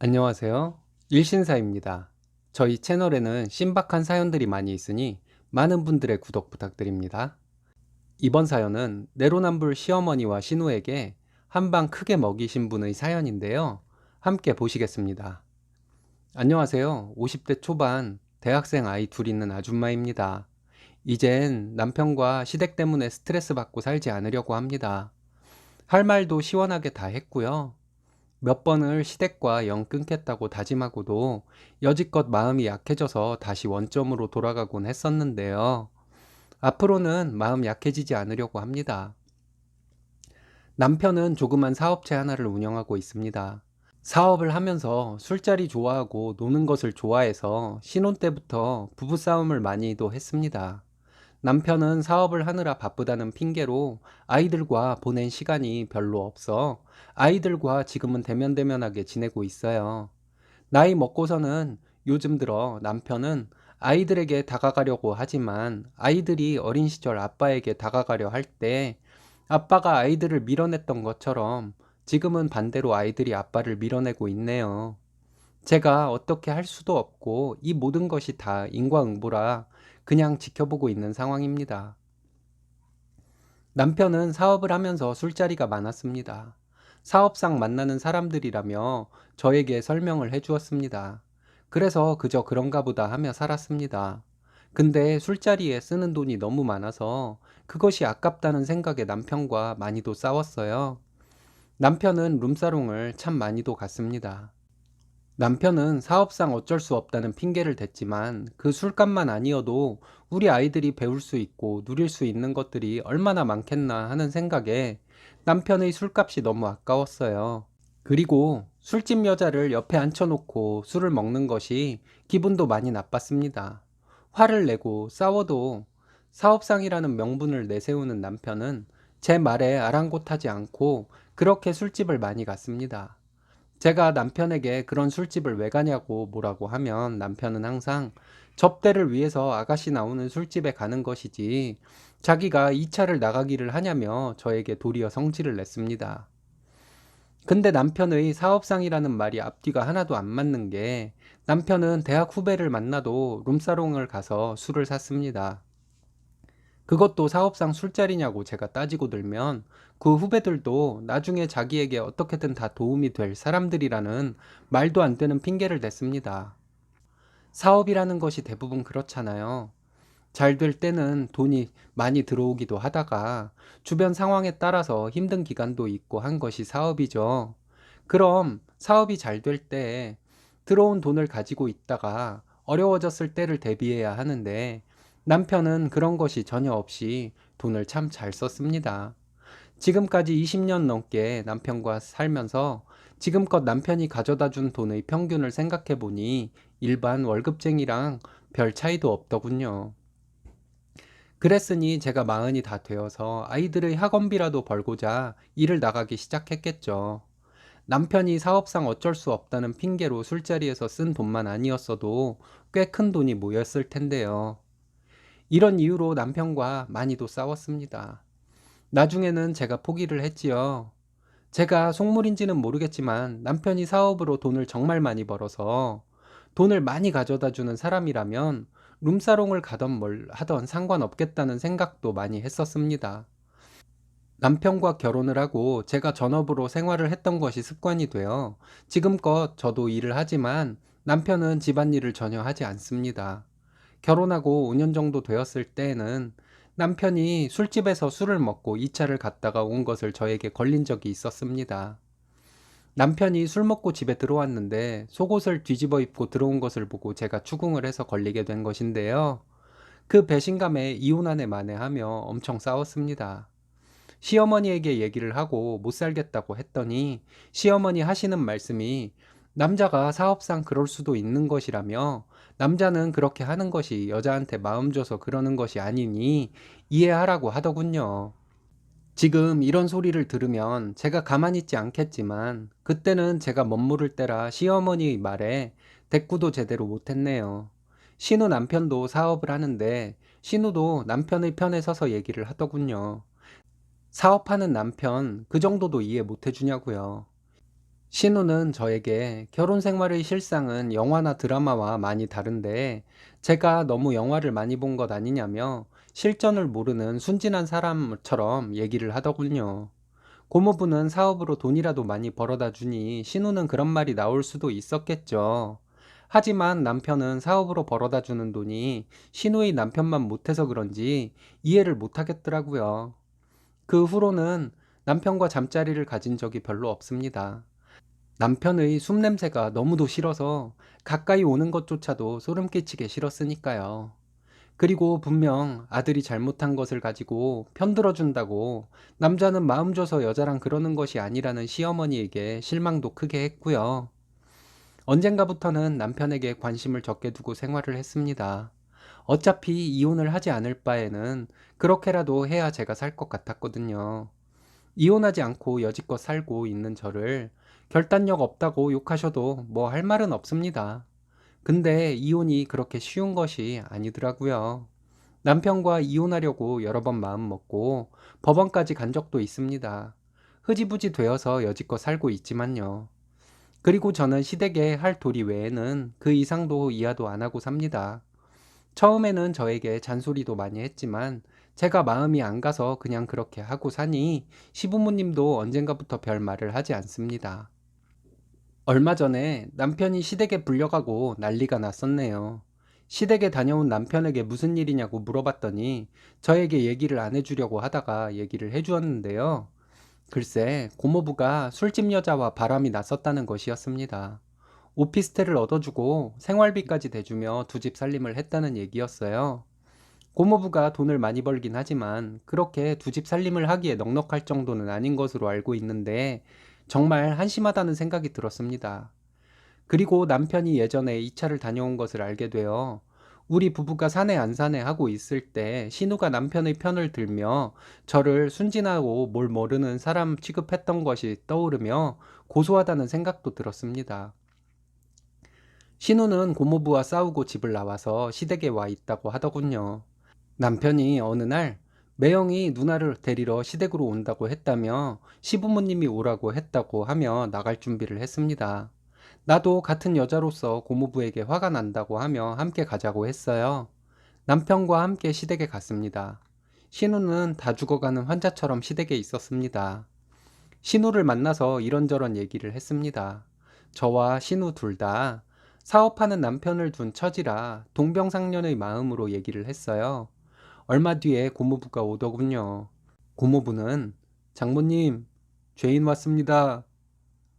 안녕하세요. 일신사입니다. 저희 채널에는 신박한 사연들이 많이 있으니 많은 분들의 구독 부탁드립니다. 이번 사연은 내로남불 시어머니와 신우에게 한방 크게 먹이신 분의 사연인데요. 함께 보시겠습니다. 안녕하세요. 50대 초반 대학생 아이 둘 있는 아줌마입니다. 이젠 남편과 시댁 때문에 스트레스 받고 살지 않으려고 합니다. 할 말도 시원하게 다 했고요. 몇 번을 시댁과 영 끊겠다고 다짐하고도 여지껏 마음이 약해져서 다시 원점으로 돌아가곤 했었는데요. 앞으로는 마음 약해지지 않으려고 합니다. 남편은 조그만 사업체 하나를 운영하고 있습니다. 사업을 하면서 술자리 좋아하고 노는 것을 좋아해서 신혼 때부터 부부싸움을 많이도 했습니다. 남편은 사업을 하느라 바쁘다는 핑계로 아이들과 보낸 시간이 별로 없어 아이들과 지금은 대면대면하게 지내고 있어요. 나이 먹고서는 요즘 들어 남편은 아이들에게 다가가려고 하지만 아이들이 어린 시절 아빠에게 다가가려 할 때 아빠가 아이들을 밀어냈던 것처럼 지금은 반대로 아이들이 아빠를 밀어내고 있네요. 제가 어떻게 할 수도 없고 이 모든 것이 다 인과응보라 그냥 지켜보고 있는 상황입니다. 남편은 사업을 하면서 술자리가 많았습니다. 사업상 만나는 사람들이라며 저에게 설명을 해주었습니다. 그래서 그저 그런가 보다 하며 살았습니다. 근데 술자리에 쓰는 돈이 너무 많아서 그것이 아깝다는 생각에 남편과 많이도 싸웠어요. 남편은 룸사롱을 참 많이도 갔습니다. 남편은 사업상 어쩔 수 없다는 핑계를 댔지만 그 술값만 아니어도 우리 아이들이 배울 수 있고 누릴 수 있는 것들이 얼마나 많겠나 하는 생각에 남편의 술값이 너무 아까웠어요. 그리고 술집 여자를 옆에 앉혀놓고 술을 먹는 것이 기분도 많이 나빴습니다. 화를 내고 싸워도 사업상이라는 명분을 내세우는 남편은 제 말에 아랑곳하지 않고 그렇게 술집을 많이 갔습니다. 제가 남편에게 그런 술집을 왜 가냐고 뭐라고 하면 남편은 항상 접대를 위해서 아가씨 나오는 술집에 가는 것이지 자기가 2차를 나가기를 하냐며 저에게 도리어 성질을 냈습니다. 근데 남편의 사업상이라는 말이 앞뒤가 하나도 안 맞는 게 남편은 대학 후배를 만나도 룸사롱을 가서 술을 샀습니다. 그것도 사업상 술자리냐고 제가 따지고 들면 그 후배들도 나중에 자기에게 어떻게든 다 도움이 될 사람들이라는 말도 안 되는 핑계를 댔습니다. 사업이라는 것이 대부분 그렇잖아요. 잘 될 때는 돈이 많이 들어오기도 하다가 주변 상황에 따라서 힘든 기간도 있고 한 것이 사업이죠. 그럼 사업이 잘 될 때 들어온 돈을 가지고 있다가 어려워졌을 때를 대비해야 하는데 남편은 그런 것이 전혀 없이 돈을 참 잘 썼습니다. 지금까지 20년 넘게 남편과 살면서 지금껏 남편이 가져다 준 돈의 평균을 생각해 보니 일반 월급쟁이랑 별 차이도 없더군요. 그랬으니 제가 마흔이 다 되어서 아이들의 학원비라도 벌고자 일을 나가기 시작했겠죠. 남편이 사업상 어쩔 수 없다는 핑계로 술자리에서 쓴 돈만 아니었어도 꽤 큰 돈이 모였을 텐데요. 이런 이유로 남편과 많이도 싸웠습니다. 나중에는 제가 포기를 했지요. 제가 속물인지는 모르겠지만 남편이 사업으로 돈을 정말 많이 벌어서 돈을 많이 가져다 주는 사람이라면 룸사롱을 가던 뭘 하던 상관없겠다는 생각도 많이 했었습니다. 남편과 결혼을 하고 제가 전업으로 생활을 했던 것이 습관이 되어 지금껏 저도 일을 하지만 남편은 집안일을 전혀 하지 않습니다. 결혼하고 5년 정도 되었을 때에는 남편이 술집에서 술을 먹고 2차를 갔다가 온 것을 저에게 걸린 적이 있었습니다. 남편이 술 먹고 집에 들어왔는데 속옷을 뒤집어 입고 들어온 것을 보고 제가 추궁을 해서 걸리게 된 것인데요. 그 배신감에 이혼 안에 만회하며 엄청 싸웠습니다. 시어머니에게 얘기를 하고 못 살겠다고 했더니 시어머니 하시는 말씀이 남자가 사업상 그럴 수도 있는 것이라며 남자는 그렇게 하는 것이 여자한테 마음 줘서 그러는 것이 아니니 이해하라고 하더군요. 지금 이런 소리를 들으면 제가 가만히 있지 않겠지만 그때는 제가 멋모를 때라 시어머니의 말에 대꾸도 제대로 못했네요. 신우 남편도 사업을 하는데 신우도 남편의 편에 서서 얘기를 하더군요. 사업하는 남편 그 정도도 이해 못 해주냐고요. 신우는 저에게 결혼 생활의 실상은 영화나 드라마와 많이 다른데 제가 너무 영화를 많이 본 것 아니냐며 실전을 모르는 순진한 사람처럼 얘기를 하더군요. 고모부는 사업으로 돈이라도 많이 벌어다 주니 신우는 그런 말이 나올 수도 있었겠죠. 하지만 남편은 사업으로 벌어다 주는 돈이 신우의 남편만 못해서 그런지 이해를 못하겠더라고요. 그 후로는 남편과 잠자리를 가진 적이 별로 없습니다. 남편의 숨냄새가 너무도 싫어서 가까이 오는 것조차도 소름 끼치게 싫었으니까요. 그리고 분명 아들이 잘못한 것을 가지고 편들어준다고 남자는 마음 줘서 여자랑 그러는 것이 아니라는 시어머니에게 실망도 크게 했고요. 언젠가부터는 남편에게 관심을 적게 두고 생활을 했습니다. 어차피 이혼을 하지 않을 바에는 그렇게라도 해야 제가 살 것 같았거든요. 이혼하지 않고 여지껏 살고 있는 저를 결단력 없다고 욕하셔도 뭐 할 말은 없습니다. 근데 이혼이 그렇게 쉬운 것이 아니더라고요. 남편과 이혼하려고 여러 번 마음 먹고 법원까지 간 적도 있습니다. 흐지부지 되어서 여지껏 살고 있지만요. 그리고 저는 시댁에 할 도리 외에는 그 이상도 이하도 안 하고 삽니다. 처음에는 저에게 잔소리도 많이 했지만 제가 마음이 안 가서 그냥 그렇게 하고 사니 시부모님도 언젠가부터 별 말을 하지 않습니다. 얼마 전에 남편이 시댁에 불려가고 난리가 났었네요. 시댁에 다녀온 남편에게 무슨 일이냐고 물어봤더니 저에게 얘기를 안 해주려고 하다가 얘기를 해주었는데요. 글쎄, 고모부가 술집 여자와 바람이 났었다는 것이었습니다. 오피스텔을 얻어주고 생활비까지 대주며 두 집 살림을 했다는 얘기였어요. 고모부가 돈을 많이 벌긴 하지만 그렇게 두 집 살림을 하기에 넉넉할 정도는 아닌 것으로 알고 있는데 정말 한심하다는 생각이 들었습니다. 그리고 남편이 예전에 이 차를 다녀온 것을 알게 되어 우리 부부가 사내 안 사내 하고 있을 때 신우가 남편의 편을 들며 저를 순진하고 뭘 모르는 사람 취급했던 것이 떠오르며 고소하다는 생각도 들었습니다. 신우는 고모부와 싸우고 집을 나와서 시댁에 와 있다고 하더군요. 남편이 어느 날 매형이 누나를 데리러 시댁으로 온다고 했다며 시부모님이 오라고 했다고 하며 나갈 준비를 했습니다. 나도 같은 여자로서 고모부에게 화가 난다고 하며 함께 가자고 했어요. 남편과 함께 시댁에 갔습니다. 신우는 다 죽어가는 환자처럼 시댁에 있었습니다. 신우를 만나서 이런저런 얘기를 했습니다. 저와 신우 둘 다 사업하는 남편을 둔 처지라 동병상련의 마음으로 얘기를 했어요. 얼마 뒤에 고모부가 오더군요. 고모부는 장모님, 죄인 왔습니다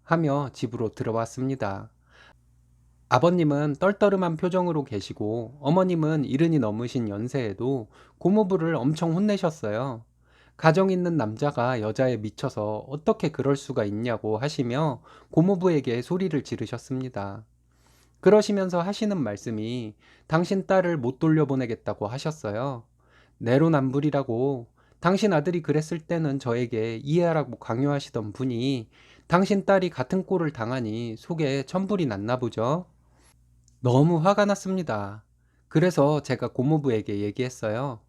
하며 집으로 들어왔습니다. 아버님은 떨떠름한 표정으로 계시고 어머님은 이른이 넘으신 연세에도 고모부를 엄청 혼내셨어요. 가정 있는 남자가 여자에 미쳐서 어떻게 그럴 수가 있냐고 하시며 고모부에게 소리를 지르셨습니다. 그러시면서 하시는 말씀이 당신 딸을 못 돌려보내겠다고 하셨어요. 내로남불이라고 당신 아들이 그랬을 때는 저에게 이해하라고 강요하시던 분이 당신 딸이 같은 꼴을 당하니 속에 천불이 났나 보죠. 너무 화가 났습니다. 그래서 제가 고모부에게 얘기했어요.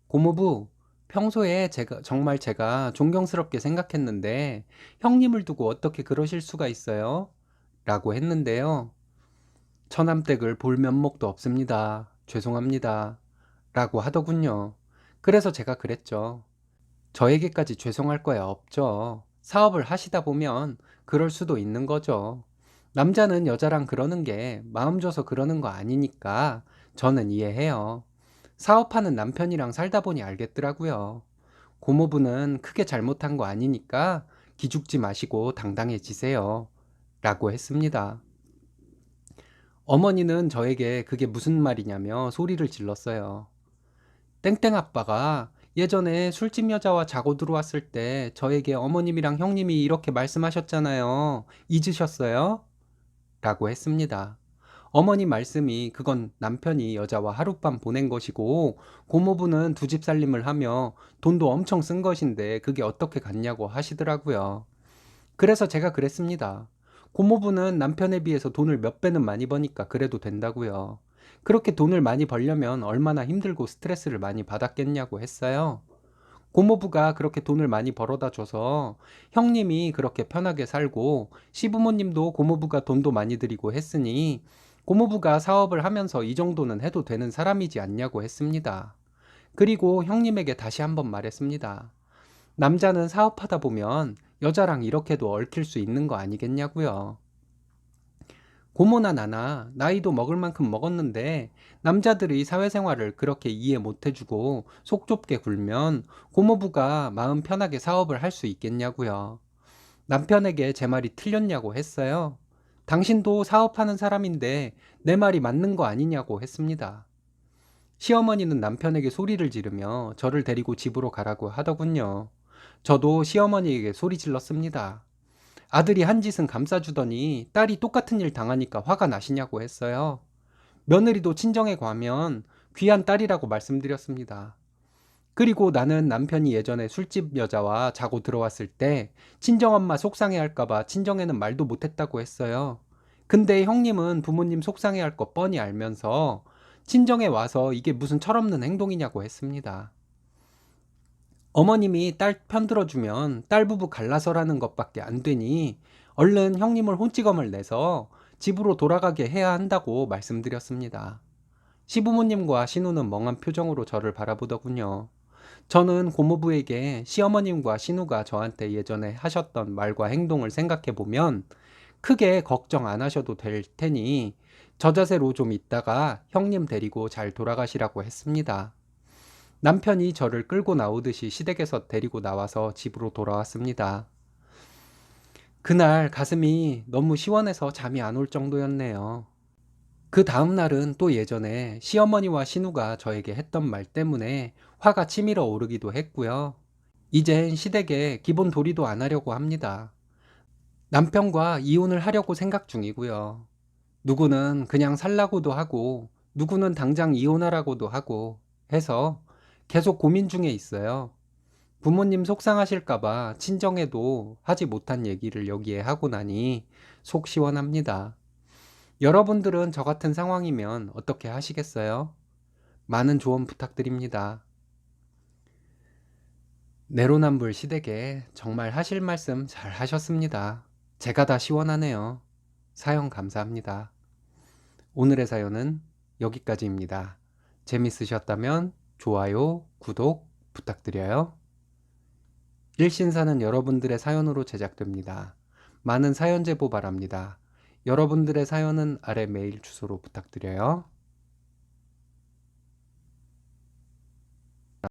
고모부, 평소에 정말 제가 존경스럽게 생각했는데 형님을 두고 어떻게 그러실 수가 있어요? 라고 했는데요. 처남댁을 볼 면목도 없습니다. 죄송합니다. 라고 하더군요. 그래서 제가 그랬죠. 저에게까지 죄송할 거야 없죠. 사업을 하시다 보면 그럴 수도 있는 거죠. 남자는 여자랑 그러는 게 마음 줘서 그러는 거 아니니까 저는 이해해요. 사업하는 남편이랑 살다 보니 알겠더라고요. 고모부는 크게 잘못한 거 아니니까 기죽지 마시고 당당해지세요. 라고 했습니다. 어머니는 저에게 그게 무슨 말이냐며 소리를 질렀어요. 땡땡 아빠가 예전에 술집 여자와 자고 들어왔을 때 저에게 어머님이랑 형님이 이렇게 말씀하셨잖아요. 잊으셨어요? 라고 했습니다. 어머니 말씀이 그건 남편이 여자와 하룻밤 보낸 것이고 고모부는 두 집 살림을 하며 돈도 엄청 쓴 것인데 그게 어떻게 같냐고 하시더라고요. 그래서 제가 그랬습니다. 고모부는 남편에 비해서 돈을 몇 배는 많이 버니까 그래도 된다고요. 그렇게 돈을 많이 벌려면 얼마나 힘들고 스트레스를 많이 받았겠냐고 했어요. 고모부가 그렇게 돈을 많이 벌어다 줘서 형님이 그렇게 편하게 살고 시부모님도 고모부가 돈도 많이 드리고 했으니 고모부가 사업을 하면서 이 정도는 해도 되는 사람이지 않냐고 했습니다. 그리고 형님에게 다시 한번 말했습니다. 남자는 사업하다 보면 여자랑 이렇게도 얽힐 수 있는 거 아니겠냐고요. 고모나 나나 나이도 먹을 만큼 먹었는데 남자들이 사회생활을 그렇게 이해 못 해주고 속 좁게 굴면 고모부가 마음 편하게 사업을 할 수 있겠냐고요. 남편에게 제 말이 틀렸냐고 했어요. 당신도 사업하는 사람인데 내 말이 맞는 거 아니냐고 했습니다. 시어머니는 남편에게 소리를 지르며 저를 데리고 집으로 가라고 하더군요. 저도 시어머니에게 소리 질렀습니다. 아들이 한 짓은 감싸주더니 딸이 똑같은 일 당하니까 화가 나시냐고 했어요. 며느리도 친정에 가면 귀한 딸이라고 말씀드렸습니다. 그리고 나는 남편이 예전에 술집 여자와 자고 들어왔을 때 친정엄마 속상해할까봐 친정에는 말도 못했다고 했어요. 근데 형님은 부모님 속상해할 거 뻔히 알면서 친정에 와서 이게 무슨 철없는 행동이냐고 했습니다. 어머님이 딸 편들어주면 딸 부부 갈라서라는 것밖에 안 되니 얼른 형님을 혼찌검을 내서 집으로 돌아가게 해야 한다고 말씀드렸습니다. 시부모님과 신우는 멍한 표정으로 저를 바라보더군요. 저는 고모부에게 시어머님과 신우가 저한테 예전에 하셨던 말과 행동을 생각해 보면 크게 걱정 안 하셔도 될 테니 저 자세로 좀 있다가 형님 데리고 잘 돌아가시라고 했습니다. 남편이 저를 끌고 나오듯이 시댁에서 데리고 나와서 집으로 돌아왔습니다. 그날 가슴이 너무 시원해서 잠이 안 올 정도였네요. 그 다음 날은 또 예전에 시어머니와 신우가 저에게 했던 말 때문에 화가 치밀어 오르기도 했고요. 이젠 시댁에 기본 도리도 안 하려고 합니다. 남편과 이혼을 하려고 생각 중이고요. 누구는 그냥 살라고도 하고, 누구는 당장 이혼하라고도 하고 해서 계속 고민 중에 있어요. 부모님 속상하실까봐 친정에도 하지 못한 얘기를 여기에 하고 나니 속 시원합니다. 여러분들은 저 같은 상황이면 어떻게 하시겠어요? 많은 조언 부탁드립니다. 내로남불 시댁에 정말 하실 말씀 잘 하셨습니다. 제가 다 시원하네요. 사연 감사합니다. 오늘의 사연은 여기까지입니다. 재밌으셨다면 좋아요, 구독 부탁드려요. 일신사는 여러분들의 사연으로 제작됩니다. 많은 사연 제보 바랍니다. 여러분들의 사연은 아래 메일 주소로 부탁드려요.